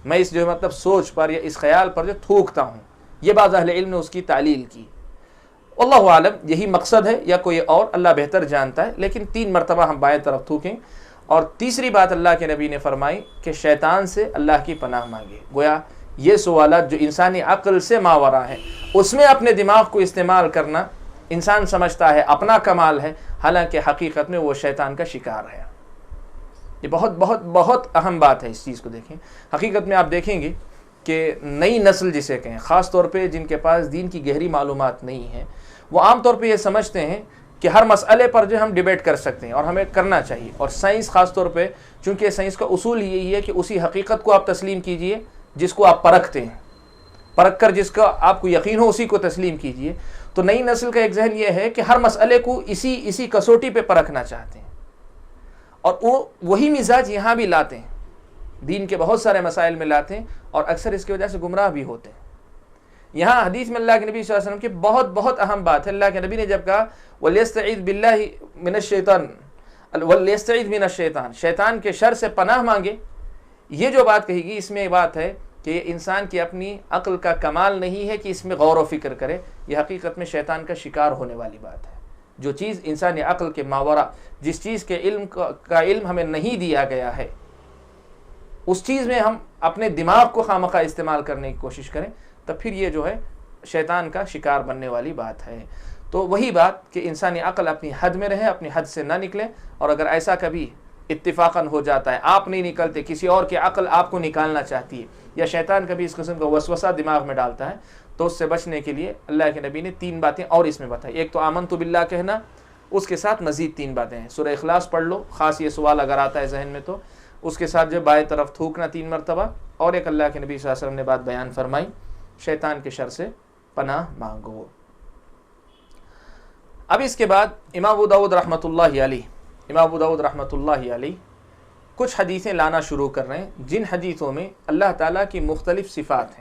میں اس جو مطلب سوچ پر یا اس خیال پر جو تھوکتا ہوں۔ یہ بعض اہل علم نے اس کی تعلیل کی۔ اللہ عالم یہی مقصد ہے یا کوئی اور، اللہ بہتر جانتا ہے، لیکن 3 مرتبہ ہم بائیں طرف تھوکیں۔ اور تیسری بات اللہ کے نبی نے فرمائی کہ شیطان سے اللہ کی پناہ مانگے۔ گویا یہ سوالات جو انسانی عقل سے ماورا ہے، اس میں اپنے دماغ کو استعمال کرنا انسان سمجھتا ہے اپنا کمال ہے، حالانکہ حقیقت میں وہ شیطان کا شکار ہے۔ یہ بہت بہت بہت اہم بات ہے، اس چیز کو دیکھیں۔ حقیقت میں آپ دیکھیں گے کہ نئی نسل جسے کہیں، خاص طور پہ جن کے پاس دین کی گہری معلومات نہیں ہیں، وہ عام طور پہ یہ سمجھتے ہیں کہ ہر مسئلے پر جو ہم ڈیبیٹ کر سکتے ہیں اور ہمیں کرنا چاہیے۔ اور سائنس خاص طور پہ، چونکہ سائنس کا اصول یہی ہے کہ اسی حقیقت کو آپ تسلیم کیجئے جس کو آپ پرکھتے ہیں، پرکھ کر جس کا آپ کو یقین ہو اسی کو تسلیم کیجئے۔ تو نئی نسل کا ایک ذہن یہ ہے کہ ہر مسئلے کو اسی کسوٹی پہ پرکھنا چاہتے ہیں، اور وہی مزاج یہاں بھی لاتے ہیں، دین کے بہت سارے مسائل میں لاتے ہیں، اور اکثر اس کی وجہ سے گمراہ بھی ہوتے ہیں۔ یہاں حدیث میں اللہ کے نبی صلی اللہ علیہ وسلم کی بہت بہت اہم بات ہے۔ اللہ کے نبی نے جب کہا وَلْيَسْتَعِذْ بِاللَّهِ مِنَ الشَّيْطَانِ وَلْيَسْتَعِذْ مِنَ الشَّيْطَانِ، شیطان کے شر سے پناہ مانگے، یہ جو بات کہی گئی، اس میں بات ہے کہ یہ انسان کی اپنی عقل کا کمال نہیں ہے کہ اس میں غور و فکر کرے، یہ حقیقت میں شیطان کا شکار ہونے والی بات ہے۔ جو چیز انسانی عقل کے ماورا، جس چیز کے علم کا علم ہمیں نہیں دیا گیا ہے، اس چیز میں ہم اپنے دماغ کو خامخواہ استعمال کرنے کی کوشش کریں، تب پھر یہ جو ہے شیطان کا شکار بننے والی بات ہے۔ تو وہی بات کہ انسانی عقل اپنی حد میں رہے، اپنی حد سے نہ نکلے، اور اگر ایسا کبھی اتفاقاً ہو جاتا ہے، آپ نہیں نکلتے، کسی اور کی عقل آپ کو نکالنا چاہتی ہے، یا شیطان کبھی اس قسم کا وسوسہ دماغ میں ڈالتا ہے، تو اس سے بچنے کے لیے اللہ کے نبی نے 3 باتیں اور اس میں بتائی۔ ایک تو آمنت باللہ کہنا، اس کے ساتھ مزید 3 باتیں ہیں۔ سورہ اخلاص پڑھ لو، خاص یہ سوال اگر آتا ہے ذہن میں تو، اس کے ساتھ جو بائیں طرف تھوکنا 3 مرتبہ، اور ایک اللہ کے نبی صلی اللہ علیہ وسلم نے بات بیان فرمائی، شیطان کے شر سے پناہ مانگو۔ اب اس کے بعد امام ابو داؤد رحمۃ اللہ علیہ کچھ حدیثیں لانا شروع کر رہے ہیں، جن حدیثوں میں اللہ تعالیٰ کی مختلف صفات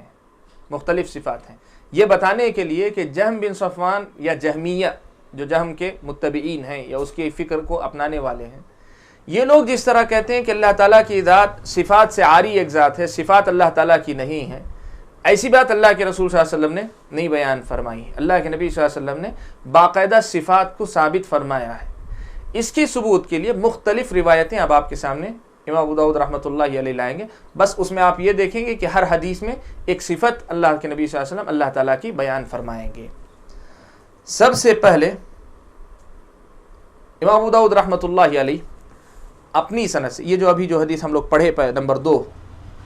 ہیں، یہ بتانے کے لیے کہ جہم بن صفوان یا جہمیہ، جو جہم کے متبعین ہیں یا اس کے فکر کو اپنانے والے ہیں، یہ لوگ جس طرح کہتے ہیں کہ اللہ تعالیٰ کی ذات صفات سے عاری ایک ذات ہے، صفات اللہ تعالیٰ کی نہیں ہے، ایسی بات اللہ کے رسول صلی اللہ علیہ وسلم نے نہیں بیان فرمائی ہے۔ اللہ کے نبی صلی اللہ علیہ وسلم نے باقاعدہ صفات کو ثابت فرمایا ہے۔ اس کی ثبوت کے لیے مختلف روایتیں اب آپ کے سامنے امام ابو داؤد رحمۃ اللہ علیہ لائیں گے، بس اس میں آپ یہ دیکھیں گے کہ ہر حدیث میں ایک صفت اللہ کے نبی صلی اللہ علیہ وسلم اللہ تعالیٰ کی بیان فرمائیں گے۔ سب سے پہلے امام ابو داؤد رحمۃ اللہ علیہ اپنی سند سے، یہ جو ابھی جو حدیث ہم لوگ پڑھے نمبر 2،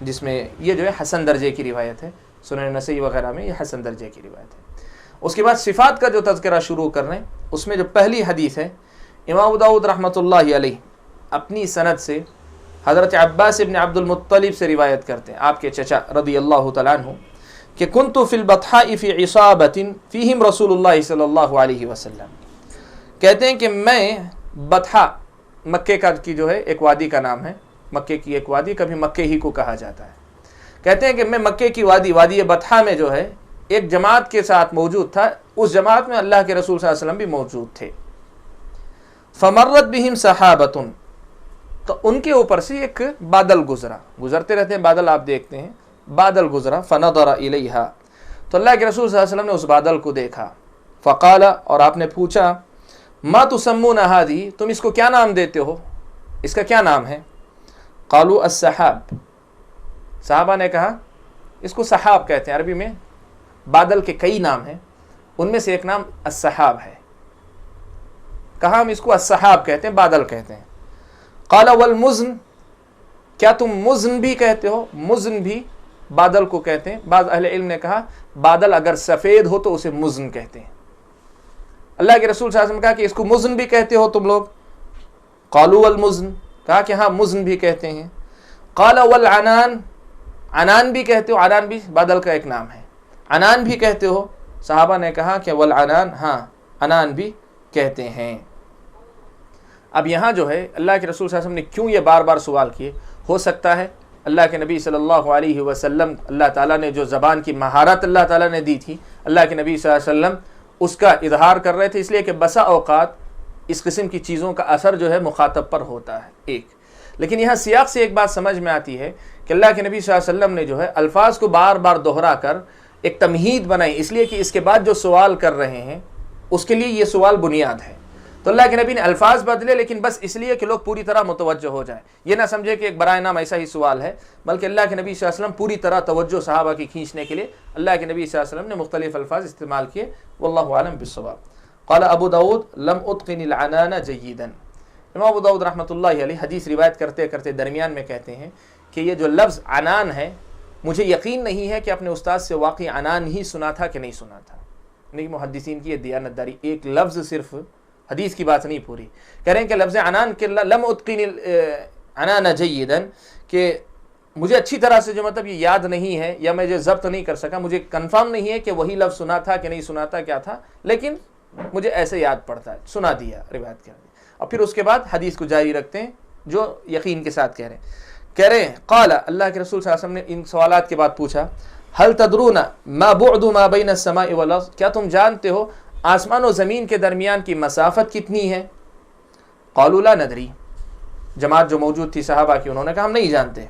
جس میں یہ جو ہے حسن درجے کی روایت ہے، سنن نسائی وغیرہ میں یہ حسن درجے کی روایت ہے۔ اس کے بعد صفات کا جو تذکرہ شروع کر رہے ہیں، اس میں جو پہلی حدیث ہے، امام ابو داؤد رحمۃ اللہ علیہ اپنی سند سے حضرت عباس ابن عبد المطلب سے روایت کرتے ہیں، آپ کے چچا رضی اللہ تعالیٰ عنہ، کہ کنت فی البطحاء فی عصابۃ فیہم رسول اللہ صلی اللہ علیہ وسلم، کہتے ہیں کہ میں بطحا، مکے کا کی جو ہے ایک وادی کا نام ہے، مکے کی ایک وادی، کبھی مکے ہی کو کہا جاتا ہے، کہتے ہیں کہ میں مکے کی وادی بطحا میں جو ہے ایک جماعت کے ساتھ موجود تھا، اس جماعت میں اللہ کے رسول صلی اللہ علیہ وسلم بھی موجود تھے۔ فمرت بہم سحابۃ، تو ان کے اوپر سے ایک بادل گزرتے رہتے ہیں بادل، آپ دیکھتے ہیں، بادل گزرا، فنظر الیہا، تو اللہ کے رسول صلی اللہ علیہ وسلم نے اس بادل کو دیکھا، فقال، اور آپ نے پوچھا، ما تسمون ہذی، تم اس کو کیا نام دیتے ہو، اس کا کیا نام ہے؟ قالوا السحاب، صحابہ نے کہا اس کو سحاب کہتے ہیں، عربی میں بادل کے کئی نام ہیں، ان میں سے ایک نام السحاب ہے۔ کہا ہم اس کو السحاب کہتے ہیں، بادل کہتے ہیں. قال والمزن، کیا تم مزن بھی کہتے ہو؟ مزن بھی بادل کو کہتے ہیں. بعض اہل علم نے کہا بادل اگر سفید ہو تو اسے مزن کہتے ہیں. اللہ کے رسول صلی اللہ علیہ وسلم نے کہا کہ اس کو مزن بھی کہتے ہو تم لوگ؟ قالوا والمزن، کہا کہ ہاں مزن بھی کہتے ہیں. قال والعنان، عنان بھی کہتے ہو؟ عنان بھی بادل کا ایک نام ہے. عنان بھی کہتے ہو؟ صحابہ نے کہا کہ والعنان، ہاں عنان بھی کہتے ہیں. اب یہاں جو ہے اللہ کے رسول صلی اللہ علیہ وسلم نے کیوں یہ بار بار سوال کیے؟ ہو سکتا ہے اللہ کے نبی صلی اللہ علیہ وسلم، اللہ تعالیٰ نے جو زبان کی مہارت اللہ تعالیٰ نے دی تھی، اللہ کے نبی صلی اللہ علیہ وسلم اس کا اظہار کر رہے تھے، اس لیے کہ بسا اوقات اس قسم کی چیزوں کا اثر جو ہے مخاطب پر ہوتا ہے. ایک لیکن یہاں سیاق سے ایک بات سمجھ میں آتی ہے کہ اللہ کے نبی صلی اللہ علیہ وسلم نے جو ہے الفاظ کو بار بار دہرا کر ایک تمہید بنائی، اس لیے کہ اس کے بعد جو سوال کر رہے ہیں اس کے لیے یہ سوال بنیاد ہے. تو اللہ کے نبی نے الفاظ بدلے، لیکن بس اس لیے کہ لوگ پوری طرح متوجہ ہو جائیں. یہ نہ سمجھے کہ ایک برائے نام ایسا ہی سوال ہے، بلکہ اللہ کے نبی صلی اللہ علیہ وسلم پوری طرح توجہ صحابہ کی کھینچنے کے لیے اللہ کے نبی صلی اللہ علیہ وسلم نے مختلف الفاظ استعمال کیے. واللہ اعلم بالصواب. قال ابو داود لم اتقن العنان جیدا. امام ابو داود رحمۃ اللہ علیہ حدیث روایت کرتے کرتے درمیان میں کہتے ہیں کہ یہ جو لفظ عنان ہے، مجھے یقین نہیں ہے کہ اپنے استاد سے واقعی عنان ہی سنا تھا کہ نہیں سنا تھا. نہیں، محدثین کی یہ دیانتداری، ایک لفظ صرف حدیث کی بات نہیں پوری. کہہ رہے ہیں کہ لفظ عنان کے لم اتقن العنان جیدا، کہ مجھے اچھی طرح سے جو مطلب یہ یاد نہیں ہے یا میں جو ضبط نہیں کر سکا، مجھے کنفرم نہیں ہے کہ وہی لفظ سنا تھا کہ نہیں سنا تھا، کیا تھا، لیکن مجھے ایسے یاد پڑتا ہے، سنا دیا، روایت کر دی. اور پھر اس کے بعد حدیث کو جاری رکھتے ہیں جو یقین کے ساتھ کہہ رہے ہیں قال، اللہ کے رسول صلی اللہ علیہ وسلم نے ان سوالات کے بعد پوچھا هل تدرون ما بعد ما بین السماء والارض، کیا تم جانتے ہو آسمان و زمین کے درمیان کی مسافت کتنی ہے؟ قالوا لا ندری، جماعت جو موجود تھی صحابہ کی انہوں نے کہا ہم نہیں جانتے.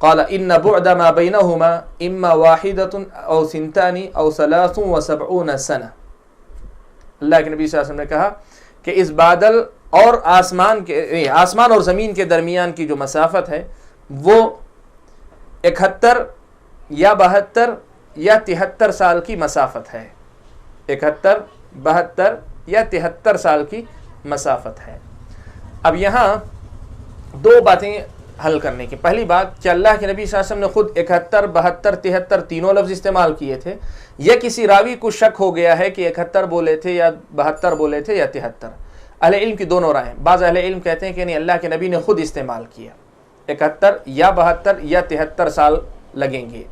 قال ان بعد ما بینهما اما واحدة او ثنتان او 73 سنة. اللہ کے نبی صلی اللہ علیہ وسلم نے کہا کہ اس بادل اور آسمان اور زمین کے درمیان کی جو مسافت ہے وہ 71 یا 72 یا 73 سال کی مسافت ہے. 71 72 یا 73 سال کی مسافت ہے. اب یہاں دو باتیں حل کرنے کی. پہلی بات کہ اللہ کے نبی صلی اللہ علیہ وسلم نے خود 71 72 73 تینوں لفظ استعمال کیے تھے، یا کسی راوی کو شک ہو گیا ہے کہ 71 بولے تھے یا 72 بولے تھے یا 73. اہل علم کی دونوں رائیں. بعض اہل علم کہتے ہیں کہ نہیں، اللہ کے نبی نے خود استعمال کیا، 71 یا 72 یا 73 سال لگیں گے.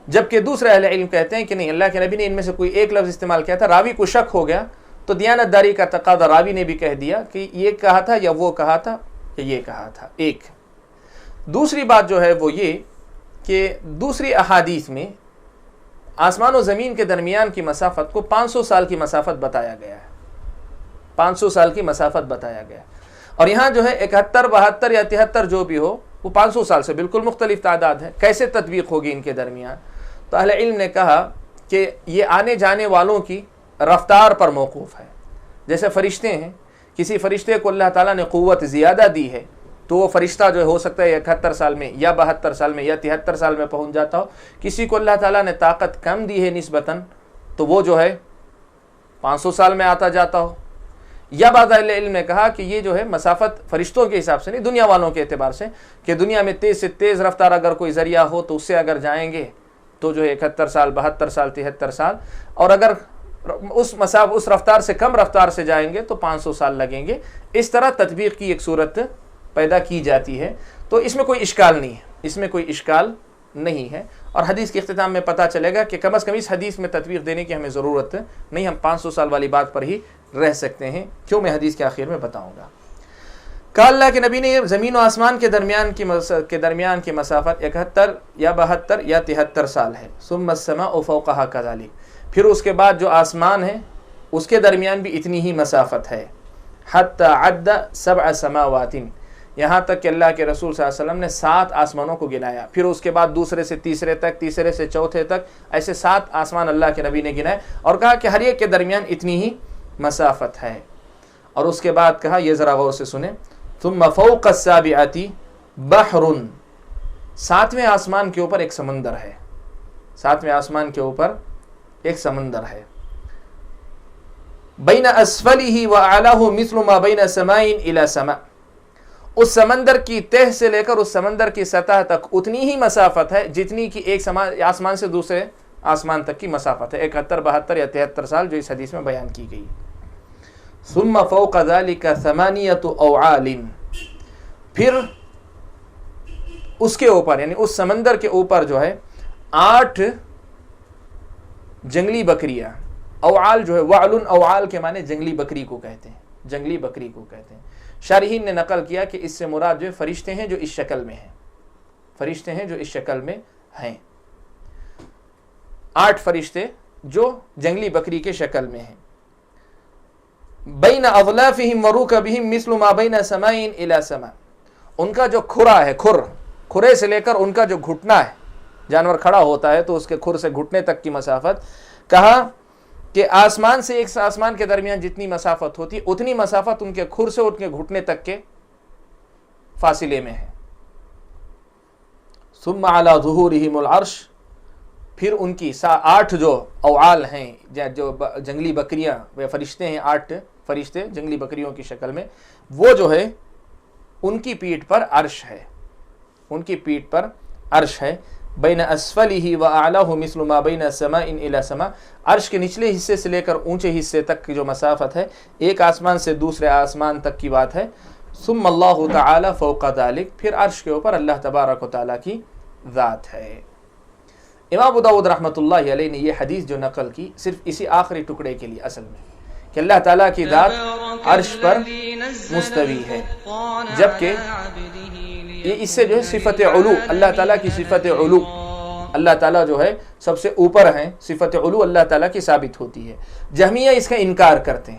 جبکہ دوسرے اہل علم کہتے ہیں کہ نہیں، اللہ کے نبی نے ان میں سے کوئی ایک لفظ استعمال کیا تھا، راوی کو شک ہو گیا تو دیانت داری کا تقاضا، راوی نے بھی کہہ دیا کہ یہ کہا تھا یا وہ کہا تھا یا یہ کہا تھا. ایک دوسری بات جو ہے وہ یہ کہ دوسری احادیث میں آسمان و زمین کے درمیان کی مسافت کو 500 سال کی مسافت بتایا گیا ہے. 500 سال کی مسافت بتایا گیا. اور یہاں جو ہے 71 72 یا 73 جو بھی ہو وہ 500 سال سے بالکل مختلف تعداد ہے. کیسے تطبیق ہوگی ان کے درمیان؟ تو اہل علم نے کہا کہ یہ آنے جانے والوں کی رفتار پر موقوف ہے. جیسے فرشتے ہیں، کسی فرشتے کو اللہ تعالیٰ نے قوت زیادہ دی ہے تو وہ فرشتہ جو ہو سکتا ہے 71 سال میں یا 72 سال میں یا 73 سال میں پہنچ جاتا ہو. کسی کو اللہ تعالیٰ نے طاقت کم دی ہے نسبتاً تو وہ جو ہے 500 سال میں آتا جاتا ہو. یا بعض اہل علم نے کہا کہ یہ جو ہے مسافت فرشتوں کے حساب سے نہیں، دنیا والوں کے اعتبار سے، کہ دنیا میں تیز سے تیز رفتار اگر کوئی ذریعہ ہو تو اس سے اگر جائیں گے تو جو ہے 71 سال 72 سال 73 سال، اور اگر اس رفتار سے کم رفتار سے جائیں گے تو 500 سال لگیں گے. اس طرح تطبیق کی ایک صورت پیدا کی جاتی ہے. تو اس میں کوئی اشکال نہیں ہے، اس میں کوئی اشکال نہیں ہے. اور حدیث کے اختتام میں پتہ چلے گا کہ کم از کم اس حدیث میں تطبیق دینے کی ہمیں ضرورت نہیں، ہم 500 سال والی بات پر ہی رہ سکتے ہیں. کیوں، میں حدیث کے آخر میں بتاؤں گا. کہا اللہ کے نبی نے زمین و آسمان کے درمیان کی مسافت 71 یا 72 یا 73 سال ہے. ثم السماء فوقها كذلك، پھر اس کے بعد جو آسمان ہے اس کے درمیان بھی اتنی ہی مسافت ہے. حتی عد 7 سماوات، یہاں تک کہ اللہ کے رسول صلی اللہ علیہ وسلم نے 7 آسمانوں کو گنایا. پھر اس کے بعد دوسرے سے تیسرے تک، تیسرے سے چوتھے تک، ایسے 7 آسمان اللہ کے نبی نے گنائے اور کہا کہ ہر ایک کے درمیان اتنی ہی مسافت ہے. اور اس کے بعد کہا، یہ ذرا غور سے سنیں، ثم فوق السابعۃ بحر، 7ویں آسمان کے اوپر ایک سمندر ہے. 7ویں آسمان کے اوپر ایک سمندر ہے. بین اسفلہ واعلاہ مثل ما بین سماء الی سماء، اس سمندر کی تہ سے لے کر اس سمندر کی سطح تک اتنی ہی مسافت ہے جتنی کہ ایک آسمان سے دوسرے آسمان تک کی مسافت ہے، 71 72 یا 73 سال جو اس حدیث میں بیان کی گئی۔ ثم فوق ذلك 8 اوعال، پھر اس کے اوپر یعنی اس سمندر کے اوپر جو ہے 8 جنگلی بکریاں، اوعال جو ہے وعل، اوعال کے معنی جنگلی بکری کو کہتے ہیں، جنگلی بکری کو کہتے ہیں۔ شارحین نے نقل کیا کہ اس سے مراد جو فرشتے ہیں جو اس شکل میں ہیں، فرشتے ہیں جو اس شکل میں ہیں، 8 فرشتے جو جنگلی بکری کے شکل میں ہیں۔ بین اظلافہم ورکبہم مثل ما بین سماء الی سماء، ان کا جو کھرا ہے، کھرے سے لے کر ان کا جو گھٹنا ہے، جانور کھڑا ہوتا ہے تو اس کے کھر سے گھٹنے تک کی مسافت، کہا کہ آسمان سے ایک آسمان کے درمیان جتنی مسافت ہوتی اتنی مسافت ان کے کھر سے ان کے گھٹنے تک کے فاصلے میں ہے۔ ثم علی ظہورہم العرش، پھر ان کی 8 جو اوعال ہیں، جو جنگلی بکریاں فرشتے ہیں، 8 فرشتے جنگلی بکریوں کی شکل میں، وہ جو ہے ان کی پیٹھ پر عرش ہے، ان کی پیٹھ پر عرش ہے۔ بین اسفلہ واعلاہ مثل ما بین سماء الی سماء، عرش کے نچلے حصے سے لے کر اونچے حصے تک کی جو مسافت ہے ایک آسمان سے دوسرے آسمان تک کی بات ہے۔ ثم اللہ تعالی فوق ذلک، پھر عرش کے اوپر اللہ تبارک و تعالی کی ذات ہے۔ امام ابو داؤد رحمۃ اللہ علیہ نے یہ حدیث جو نقل کی صرف اسی آخری ٹکڑے کے لیے، اصل میں کہ اللہ تعالیٰ کی ذات عرش پر مستوی ہے، جبکہ یہ اس سے جو ہے صفت علو، اللہ تعالیٰ کی صفت علو، اللہ تعالیٰ جو ہے سب سے اوپر ہیں، صفت علو اللہ تعالیٰ کی ثابت ہوتی ہے۔ جہمیہ اس کا انکار کرتے ہیں،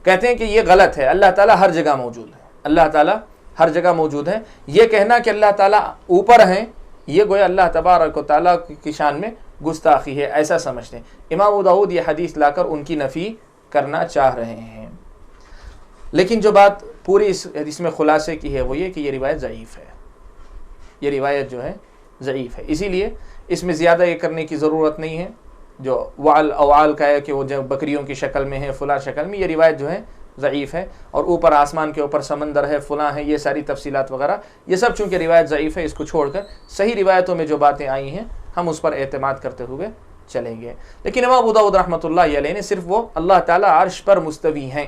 کہتے ہیں کہ یہ غلط ہے، اللہ تعالیٰ ہر جگہ موجود ہے، اللہ تعالیٰ ہر جگہ موجود ہے۔ یہ کہنا کہ اللہ تعالیٰ اوپر ہیں یہ گویا اللہ تبارک و تعالیٰ کی شان میں گستاخی ہے، ایسا سمجھتے ہیں۔ امام ابو داؤد یہ حدیث لا کر ان کی نفی کرنا چاہ رہے ہیں، لیکن جو بات پوری اس حدیث میں خلاصے کی ہے وہ یہ کہ یہ روایت ضعیف ہے، یہ روایت جو ہے ضعیف ہے، اسی لیے اس میں زیادہ یہ کرنے کی ضرورت نہیں ہے۔ جو وعل اوعال کا ہے کہ وہ جو بکریوں کی شکل میں ہے، فلاں شکل میں، یہ روایت جو ہے ضعیف ہے، اور اوپر آسمان کے اوپر سمندر ہے، فلاں ہے، یہ ساری تفصیلات وغیرہ یہ سب چونکہ روایت ضعیف ہے، اس کو چھوڑ کر صحیح روایتوں میں جو باتیں آئی ہیں ہم اس پر اعتماد کرتے ہوئے چلیں گے۔ لیکن امام ابو داؤد رحمۃ اللہ علیہ نے صرف وہ اللہ تعالیٰ عرش پر مستوی ہیں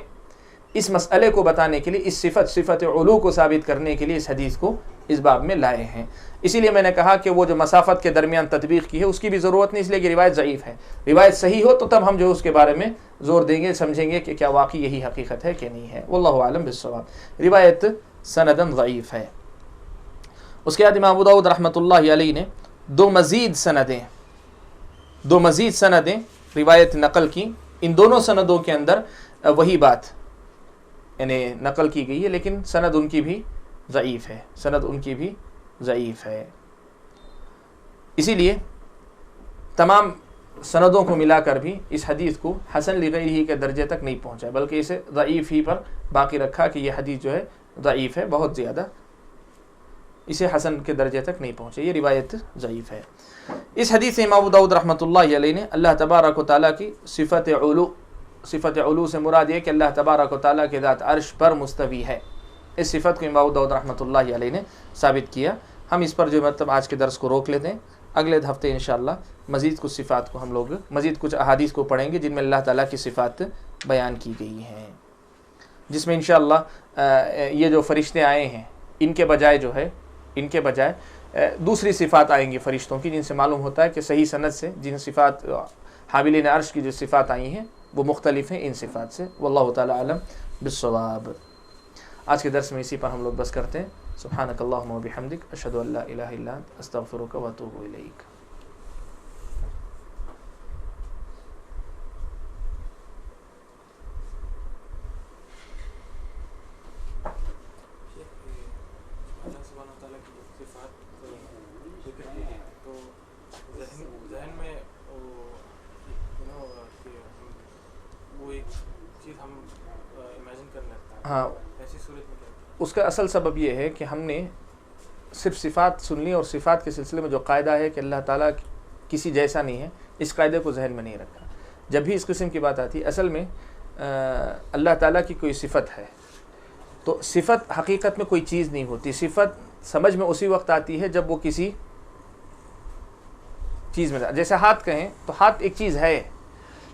اس مسئلے کو بتانے کے لیے، اس صفت علو کو ثابت کرنے کے لیے اس حدیث کو اس باب میں لائے ہیں۔ اسی لیے میں نے کہا کہ وہ جو مسافت کے درمیان تطبیق کی ہے اس کی بھی ضرورت نہیں، اس لیے کہ روایت ضعیف ہے۔ روایت صحیح ہو تو تب ہم جو اس کے بارے میں زور دیں گے، سمجھیں گے کہ کیا واقعی یہی حقیقت ہے کہ نہیں ہے۔ واللہ اعلم بالصواب۔ روایت سندن ضعیف ہے۔ اس کے بعد امام ابو داؤد رحمۃ اللہ علیہ نے دو مزید سندیں روایت نقل کی، ان دونوں سندوں کے اندر وہی بات یعنی نقل کی گئی ہے، لیکن سند ان کی بھی ضعیف ہے، سند ان کی بھی ضعیف ہے۔ اسی لیے تمام سندوں کو ملا کر بھی اس حدیث کو حسن لغیرہ کے درجے تک نہیں پہنچا، بلکہ اسے ضعیف ہی پر باقی رکھا کہ یہ حدیث جو ہے ضعیف ہے، بہت زیادہ، اسے حسن کے درجے تک نہیں پہنچے، یہ روایت ضعیف ہے۔ اس حدیث سے امام ابو داؤد رحمۃ اللہ علیہ نے اللہ تبارک و تعالیٰ کی صفت علو سے مراد یہ کہ اللہ تبارک و تعالیٰ کی ذات عرش پر مستوی ہے، اس صفت کو امام ابو داؤد رحمۃ اللہ علیہ نے ثابت کیا۔ ہم اس پر جو آج کے درس کو روک لیتے ہیں، اگلے ہفتے انشاءاللہ مزید کچھ صفات کو ہم لوگ مزید کچھ احادیث کو پڑھیں گے جن میں اللہ تعالیٰ کی صفات بیان کی گئی ہیں، جس میں انشاءاللہ یہ جو فرشتے آئے ہیں ان کے بجائے دوسری صفات آئیں گی فرشتوں کی، جن سے معلوم ہوتا ہے کہ صحیح سند سے جن صفات حاملین عرش کی جو صفات آئی ہیں وہ مختلف ہیں ان صفات سے۔ واللہ تعالی اعلم بالصواب۔ آج کے درس میں اسی پر ہم لوگ بس کرتے ہیں۔ سبحانک اللہم و بحمدک، اشہد ان لا الہ الا انت، استغفرک و اتوب الیک۔ ہاں، اس کا اصل سبب یہ ہے کہ ہم نے صرف صفات سن لی اور صفات کے سلسلے میں جو قاعدہ ہے کہ اللہ تعالیٰ کسی جیسا نہیں ہے، اس قاعدے کو ذہن میں نہیں رکھا۔ جب بھی اس قسم کی بات آتی ہے، اصل میں اللہ تعالیٰ کی کوئی صفت ہے تو صفت حقیقت میں کوئی چیز نہیں ہوتی. صفت سمجھ میں اسی وقت آتی ہے جب وہ کسی چیز میں، جیسے ہاتھ کہیں تو ہاتھ ایک چیز ہے،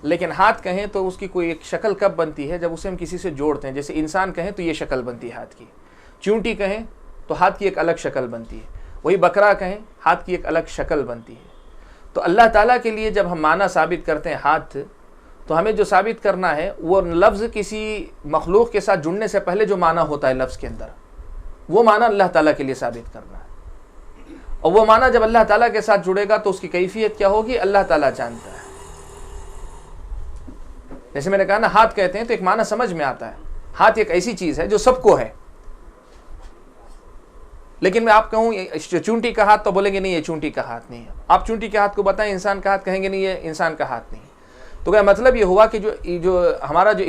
لیکن ہاتھ کہیں تو اس کی کوئی ایک شکل کب بنتی ہے؟ جب اسے ہم کسی سے جوڑتے ہیں. جیسے انسان کہیں تو یہ شکل بنتی ہے ہاتھ کی، چونٹی کہیں تو ہاتھ کی ایک الگ شکل بنتی ہے، وہی بکرا کہیں ہاتھ کی ایک الگ شکل بنتی ہے. تو اللہ تعالیٰ کے لیے جب ہم معنی ثابت کرتے ہیں ہاتھ، تو ہمیں جو ثابت کرنا ہے وہ لفظ کسی مخلوق کے ساتھ جڑنے سے پہلے جو معنی ہوتا ہے لفظ کے اندر، وہ معنی اللہ تعالیٰ کے لیے ثابت کرنا ہے. اور وہ معنی جب اللہ تعالیٰ کے ساتھ جڑے گا تو اس کی کیفیت کیا ہوگی اللہ تعالیٰ جانتا ہے. جیسے میں نے کہا نا ہاتھ کہتے ہیں تو ایک معنی سمجھ میں آتا ہے، ہاتھ ایک ایسی چیز ہے جو سب کو ہے. لیکن میں آپ کہوں چونٹی کا ہاتھ تو بولیں گے نہیں یہ چونٹی کا ہاتھ نہیں ہے. آپ چونٹی کے ہاتھ کو بتائیں انسان کا ہاتھ، کہیں گے نہیں یہ انسان کا ہاتھ نہیں. تو کیا مطلب یہ ہوا کہ جو ہمارا جو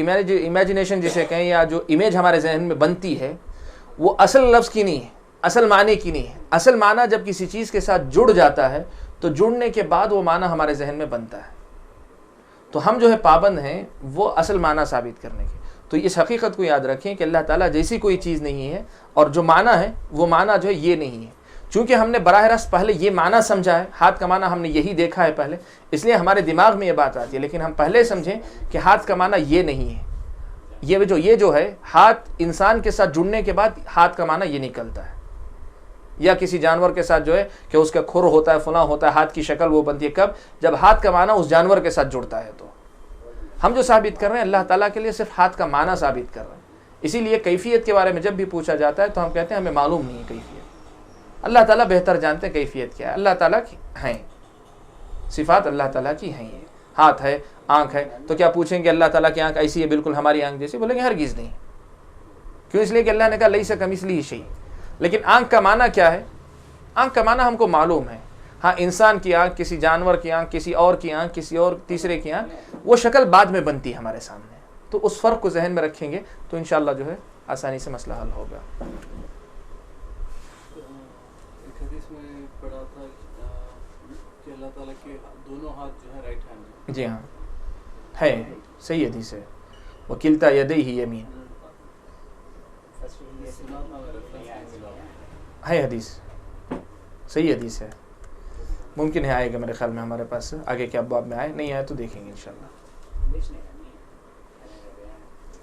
امیجنیشن جسے کہیں یا جو امیج ہمارے ذہن میں بنتی ہے وہ اصل لفظ کی نہیں ہے، اصل معنی کی نہیں ہے. اصل معنی جب کسی چیز کے ساتھ جڑ جاتا ہے تو جڑنے کے بعد وہ معنی ہمارے ذہن میں بنتا ہے. تو ہم جو ہے پابند ہیں وہ اصل معنی ثابت کرنے کے. تو اس حقیقت کو یاد رکھیں کہ اللہ تعالیٰ جیسی کوئی چیز نہیں ہے، اور جو معنی ہے وہ معنی جو ہے یہ نہیں ہے. چونکہ ہم نے براہ راست پہلے یہ معنی سمجھا ہے، ہاتھ کا معنی ہم نے یہی دیکھا ہے پہلے، اس لیے ہمارے دماغ میں یہ بات آتی ہے. لیکن ہم پہلے سمجھیں کہ ہاتھ کا معنی یہ نہیں ہے. یہ جو ہے ہاتھ انسان کے ساتھ جڑنے کے بعد ہاتھ کا معنی یہ نکلتا ہے. یا کسی جانور کے ساتھ جو ہے کہ اس کا کھر ہوتا ہے، فلاں ہوتا ہے، ہاتھ کی شکل وہ بنتی ہے کب؟ جب ہاتھ کا معنی اس جانور کے ساتھ جڑتا ہے. تو ہم جو ثابت کر رہے ہیں اللہ تعالیٰ کے لیے صرف ہاتھ کا معنی ثابت کر رہے ہیں. اسی لیے کیفیت کے بارے میں جب بھی پوچھا جاتا ہے تو ہم کہتے ہیں ہمیں معلوم نہیں ہے کیفیت. اللہ تعالیٰ بہتر جانتے ہیں کیفیت کیا ہے. اللہ تعالیٰ کی ہیں صفات، اللہ تعالیٰ کی ہیں. یہ ہاتھ ہے، آنکھ ہے، تو کیا پوچھیں گے اللہ تعالیٰ کی آنکھ ایسی ہے بالکل ہماری آنکھ جیسی؟ بولیں گے ہرگز نہیں. کیوں؟ اس لیے کہ اللہ نے کہا لیس کمثلہ شیء. لیکن آنکھ کا معنی کیا ہے؟ آنکھ کا معنی ہم کو معلوم ہے. ہاں انسان کی آنکھ، کسی جانور کی آنکھ، کسی اور کی آنکھ، کسی اور تیسرے کی آنکھ، وہ شکل بعد میں بنتی ہے ہمارے سامنے. تو اس فرق کو ذہن میں رکھیں گے تو انشاءاللہ جو ہے آسانی سے مسئلہ حل ہوگا. ایک حدیث میں پڑھا تھا کہ اللہ تعالیٰ کے دونوں ہاتھ جو ہے رائٹ ہینڈ. جی ہاں ہے، صحیح حدیث ہے. وکلتا یدیہ یمین ہے حدیث، صحیح حدیث ہے. ممکن ہے آئے گا میرے خیال میں ہمارے پاس آگے کے ابواب میں. آئے نہیں آئے تو دیکھیں گے انشاءاللہ.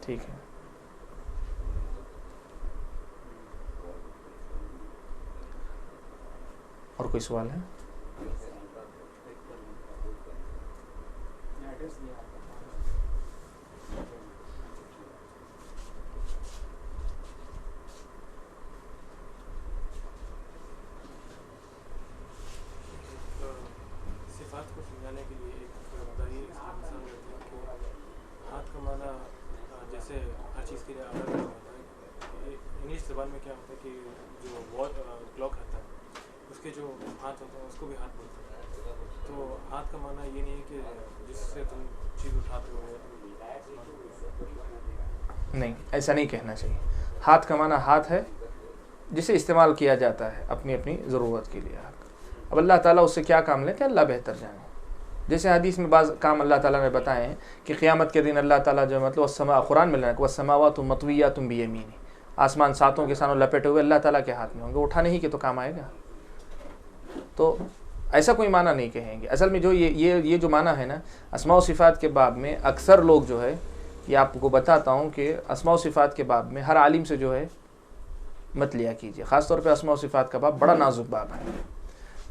ٹھیک ہے. اور کوئی سوال ہے؟ صفات کو سمجھانے کے لیے ایک بتائیے کہ ہاتھ کا معنی جیسے ہر چیز کے لیے الگ الگ ہوتا ہے. انگلش زبان میں کیا ہوتا ہے کہ جو کلاک ہوتا ہے اس کے جو ہاتھ ہوتا ہے اس کو بھی ہاتھ بولتے ہیں. تو ہاتھ کا معنی یہ نہیں ہے کہ جس سے تم چیز اٹھاتے ہو. نہیں، ایسا نہیں کہنا چاہیے. ہاتھ کا معنی ہاتھ ہے جسے استعمال کیا جاتا ہے اپنی اپنی ضرورت کے لیے. اب اللہ تعالیٰ اس سے کیا کام لیتے ہیں اللہ بہتر جانے. جیسے حدیث میں بعض کام اللہ تعالیٰ نے بتائے ہیں کہ قیامت کے دن اللہ تعالیٰ جو مطلب السماء، قرآن میں لکھا والسماوات مطویات بیمینہ، آسمان ساتوں کے ساتھ لپٹے ہوئے اللہ تعالیٰ کے ہاتھ میں ہوں گے. اٹھانے ہی کے تو کام آئے گا. تو ایسا کوئی معنی نہیں کہیں گے. اصل میں جو یہ جو معنی ہے نا اسماء و صفات کے باب میں، اکثر لوگ جو ہے یہ آپ کو بتاتا ہوں کہ اسماء و صفات کے باب میں ہر عالم سے جو ہے مت لیا کیجیے. خاص طور پہ اسماء و صفات کا باب بڑا نازک باب ہے.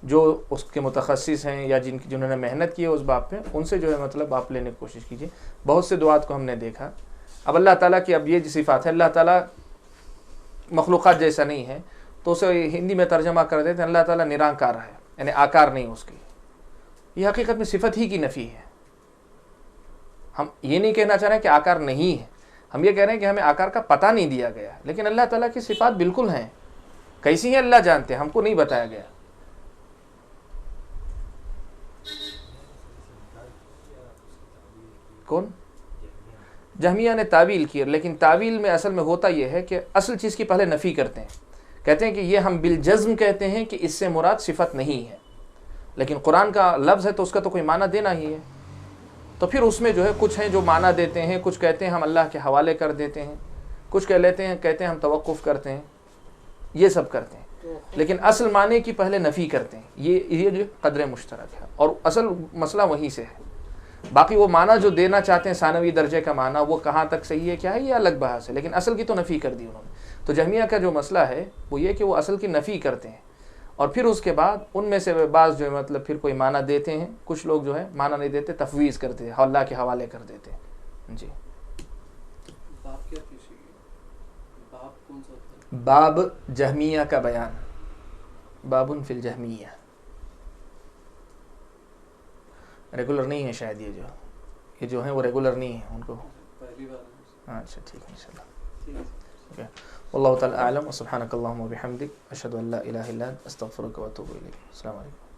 جو اس کے متخصص ہیں یا جنہوں نے محنت کی ہے اس باب پہ، ان سے جو ہے مطلب آپ لینے کی کوشش کیجیے. بہت سے دعات کو ہم نے دیکھا. اب اللہ تعالیٰ کی اب یہ صفات ہے، اللہ تعالیٰ مخلوقات جیسا نہیں ہے تو اسے ہندی میں ترجمہ کر دیتے ہیں اللہ تعالیٰ نراکار ہے، یعنی آکار نہیں اس کی. یہ حقیقت میں صفت ہی کی نفی ہے. ہم یہ نہیں کہنا چاہ رہے ہیں کہ آکار نہیں ہے، ہم یہ کہہ رہے ہیں کہ ہمیں آکار کا پتہ نہیں دیا گیا. لیکن اللہ تعالیٰ کی صفات بالکل ہیں. کیسی ہیں اللہ جانتے ہیں، ہم کو نہیں بتایا گیا. کون؟ جہمیہ نے تعویل کی. لیکن تعویل میں اصل میں ہوتا یہ ہے کہ اصل چیز کی پہلے نفی کرتے ہیں. کہتے ہیں کہ یہ ہم بالجزم کہتے ہیں کہ اس سے مراد صفت نہیں ہے. لیکن قرآن کا لفظ ہے تو اس کا تو کوئی معنی دینا ہی ہے. تو پھر اس میں جو ہے کچھ ہیں جو معنی دیتے ہیں، کچھ کہتے ہیں ہم اللہ کے حوالے کر دیتے ہیں، کچھ کہتے ہیں ہم توقف کرتے ہیں، یہ سب کرتے ہیں، لیکن اصل معنی کی پہلے نفی کرتے ہیں. یہ جو قدر مشترک ہے، اور اصل مسئلہ وہیں سے ہے. باقی وہ معنی جو دینا چاہتے ہیں ثانوی درجے کا معنی، وہ کہاں تک صحیح ہے کیا ہے یہ الگ بحث ہے، لیکن اصل کی تو نفی کر دی انہوں نے. تو جہمیہ کا جو مسئلہ ہے وہ یہ کہ وہ اصل کی نفی کرتے ہیں، اور پھر اس کے بعد ان میں سے بعض جو ہے مطلب پھر کوئی معنی دیتے ہیں، کچھ لوگ جو ہے معنی نہیں دیتے، تفویض کرتے ہیں، اللہ کے حوالے کر دیتے ہیں. جی باب جہمیہ کا بیان، باب فی الجہمیہ. ریگولر نہیں ہے شاید یہ جو ہیں وہ ریگولر نہیں ہیں، ان کو پہلی بار. اچھا ٹھیک ہے انشاءاللہ. واللہ تعالی اعلم، وسبحانک اللہم وبحمدک، اشہد ان لا الہ الا انت، استغفرک واتوب الیک. السلام علیکم.